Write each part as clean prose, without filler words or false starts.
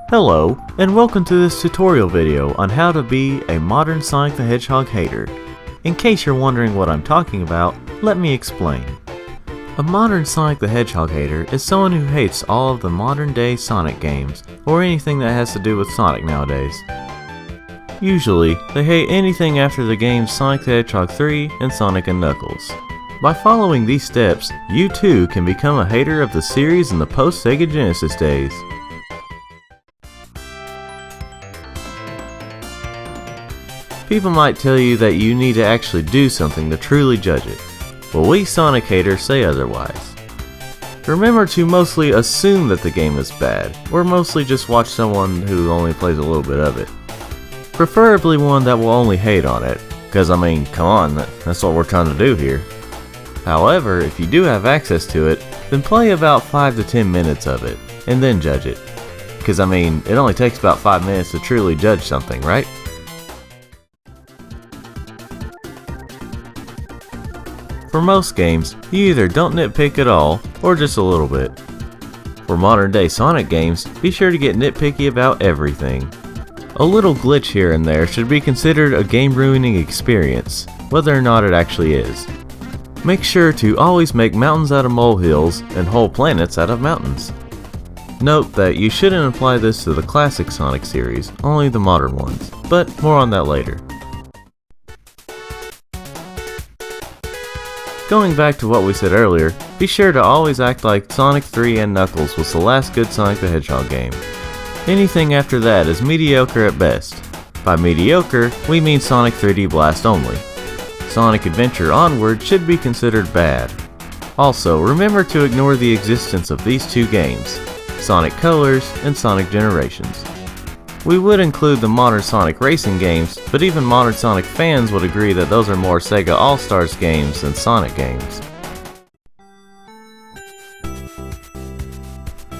Hello, and welcome to this tutorial video on how to be a modern Sonic the Hedgehog hater. In case you're wondering what I'm talking about, let me explain. A modern Sonic the Hedgehog hater is someone who hates all of the modern day Sonic games, or anything that has to do with Sonic nowadays. Usually, they hate anything after the games Sonic the Hedgehog 3 and Sonic & Knuckles. By following these steps, you too can become a hater of the series in the post-Sega Genesis days. People might tell you that you need to actually do something to truly judge it. Well, we Sonic haters say otherwise. Remember to mostly assume that the game is bad, or mostly just watch someone who only plays a little bit of it. Preferably one that will only hate on it, because I mean, come on, that's what we're trying to do here. However, if you do have access to it, then play about 5 to 10 minutes of it, and then judge it. Because I mean, it only takes about 5 minutes to truly judge something, right? For most games, you either don't nitpick at all, or just a little bit. For modern day Sonic games, be sure to get nitpicky about everything. A little glitch here and there should be considered a game-ruining experience, whether or not it actually is. Make sure to always make mountains out of molehills and whole planets out of mountains. Note that you shouldn't apply this to the classic Sonic series, only the modern ones, but more on that later. Going back to what we said earlier, be sure to always act like Sonic 3 and Knuckles was the last good Sonic the Hedgehog game. Anything after that is mediocre at best. By mediocre, we mean Sonic 3D Blast only. Sonic Adventure onward should be considered bad. Also, remember to ignore the existence of these two games, Sonic Colors and Sonic Generations. We would include the modern Sonic racing games, but even modern Sonic fans would agree that those are more Sega All-Stars games than Sonic games.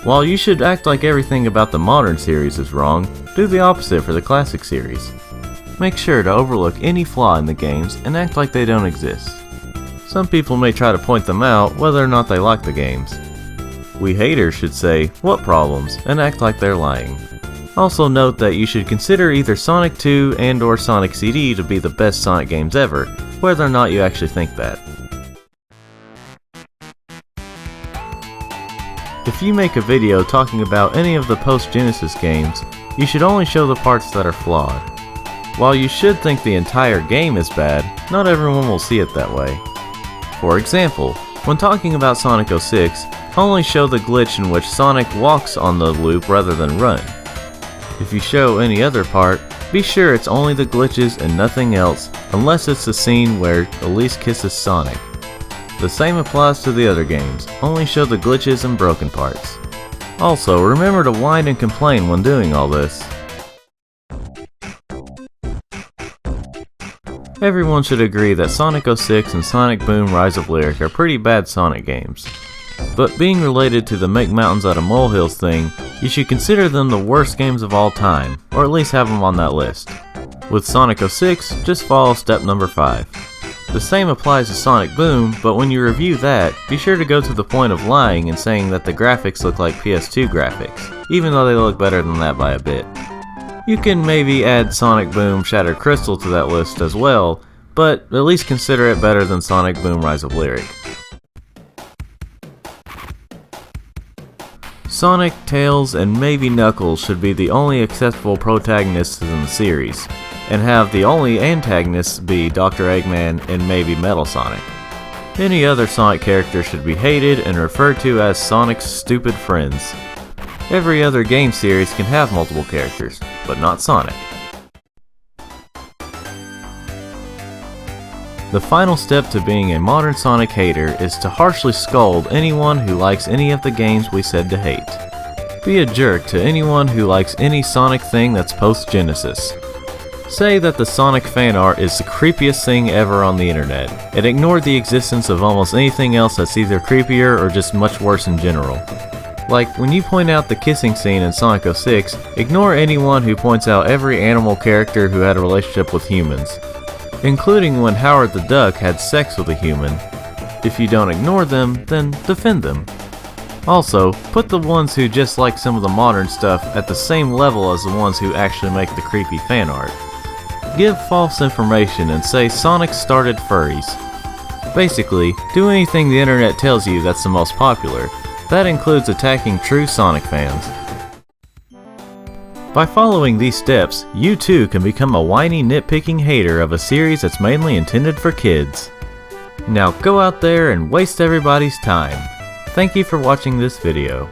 While you should act like everything about the modern series is wrong, do the opposite for the classic series. Make sure to overlook any flaw in the games and act like they don't exist. Some people may try to point them out whether or not they like the games. We haters should say, "What problems?" and act like they're lying. Also note that you should consider either Sonic 2 and or Sonic CD to be the best Sonic games ever, whether or not you actually think that. If you make a video talking about any of the post-Genesis games, you should only show the parts that are flawed. While you should think the entire game is bad, not everyone will see it that way. For example, when talking about Sonic 06, only show the glitch in which Sonic walks on the loop rather than run. If you show any other part, be sure it's only the glitches and nothing else, unless it's the scene where Elise kisses Sonic. The same applies to the other games, only show the glitches and broken parts. Also, remember to whine and complain when doing all this. Everyone should agree that Sonic 06 and Sonic Boom Rise of Lyric are pretty bad Sonic games. But being related to the make mountains out of molehills thing, you should consider them the worst games of all time, or at least have them on that list. With Sonic 06, just follow step number 5. The same applies to Sonic Boom, but when you review that, be sure to go to the point of lying and saying that the graphics look like PS2 graphics, even though they look better than that by a bit. You can maybe add Sonic Boom Shattered Crystal to that list as well, but at least consider it better than Sonic Boom Rise of Lyric. Sonic, Tails, and maybe Knuckles should be the only acceptable protagonists in the series, and have the only antagonists be Dr. Eggman and maybe Metal Sonic. Any other Sonic character should be hated and referred to as Sonic's stupid friends. Every other game series can have multiple characters, but not Sonic. The final step to being a modern Sonic hater is to harshly scold anyone who likes any of the games we said to hate. Be a jerk to anyone who likes any Sonic thing that's post-Genesis. Say that the Sonic fan art is the creepiest thing ever on the internet, and ignore the existence of almost anything else that's either creepier or just much worse in general. Like, when you point out the kissing scene in Sonic 06, ignore anyone who points out every animal character who had a relationship with humans, including when Howard the Duck had sex with a human. If you don't ignore them, then defend them. Also, put the ones who just like some of the modern stuff at the same level as the ones who actually make the creepy fan art. Give false information and say Sonic started furries. Basically, do anything the internet tells you that's the most popular. That includes attacking true Sonic fans. By following these steps, you too can become a whiny nitpicking hater of a series that's mainly intended for kids. Now go out there and waste everybody's time. Thank you for watching this video.